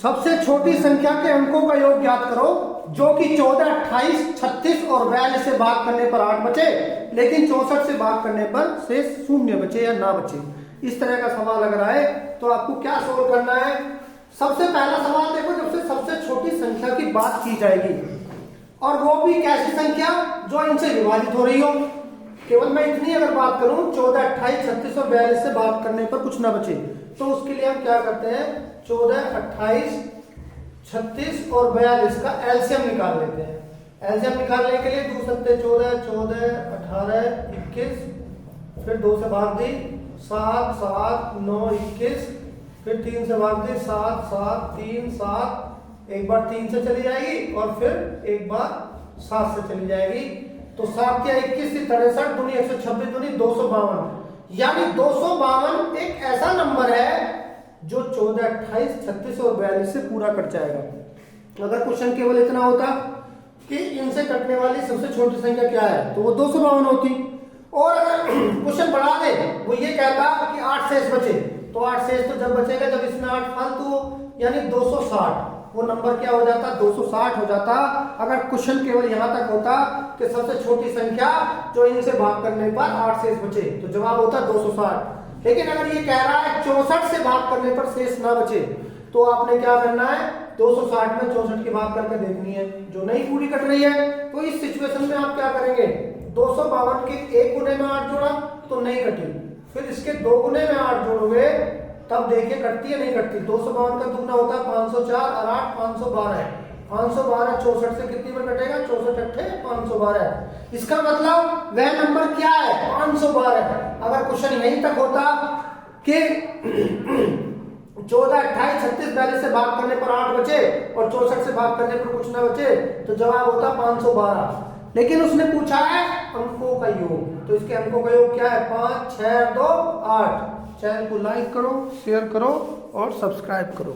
सबसे छोटी संख्या के अंकों का योग ज्ञात करो जो कि 14, 28, 36 और 42 से भाग करने पर 8 बचे, लेकिन 64 से भाग करने पर शेष 0 बचे या ना बचे। इस तरह का सवाल अगर आए तो आपको क्या सोल्व करना है। सबसे पहला सवाल देखो, जब से सबसे छोटी संख्या की बात की जाएगी और वो भी कैसी संख्या जो इनसे विभाजित हो रही हो। केवल मैं इतनी अगर बात करूं 14, 28, 36 और 42 से भाग करने पर कुछ ना बचे, तो उसके लिए हम क्या करते हैं 14, 28, 36 और 42 का एलसीएम निकाल लेते हैं। एलसीएम निकालने के लिए दूर सकते 14, 14, 18, 21, फिर 2 से भाग दी 7, 7, 9, 21, फिर 3 से भाग दी 7, 7, 3, 7, एक बार 3 से चली जाएगी और फिर एक बार 7 से चली जाएगी। तो 7 या 21 63 दूनी 126 दूनी 252, यानी 252 एक ऐसा नंबर है जो 14, 28, 36 और 42 से पूरा कट जाएगा। अगर क्वेश्चन केवल इतना होता कि इनसे कटने वाली सबसे छोटी संख्या क्या है तो वो 252 होती। और अगर क्वेश्चन बढ़ा दे, वो ये कहता कि 8 शेष बचे, तो 8 शेष तो जब बचेगा जब इसमें 8 फालतू हो, यानी 260, वो नंबर क्या हो जाता 260 हो जाता। अगर क्वेश्चन केवल यहां तक होता कि सबसे छोटी संख्या जो इनसे भाग करने पर 8 शेष बचे, तो जवाब होता 260। लेकिन अगर ये कह रहा है 64 से भाग करने पर शेष ना बचे, तो आपने क्या करना है 260 में 64 की भाग करके देखनी है, जो नहीं पूरी कट रही है। तो इस सिचुएशन में आप क्या करेंगे 252 के 1 गुने में 8 जोड़ा तो नहीं कटी, फिर इसके 2 गुने में 8 जोड़ोगे तब देखिए कटती है नहीं कटती। 252 का दुगना होता है 504 और 8 512 है। 512 64 से कितनी बार कटेगा 64 अट्ठे 512। इसका मतलब वह नंबर क्या है 512। अगर क्वेश्चन यहीं तक होता कि 14, 28, 36, 42 से भाग करने पर 8 बचे और 64 से भाग करने पर कुछ ना बचे, तो जवाब होता 512। लेकिन उसने पूछा है अंकों का योग, तो इसके अंकों का योग क्या है 5, 6, 2, 8। चैनल को लाइक करो, शेयर करो और सब्सक्राइब करो।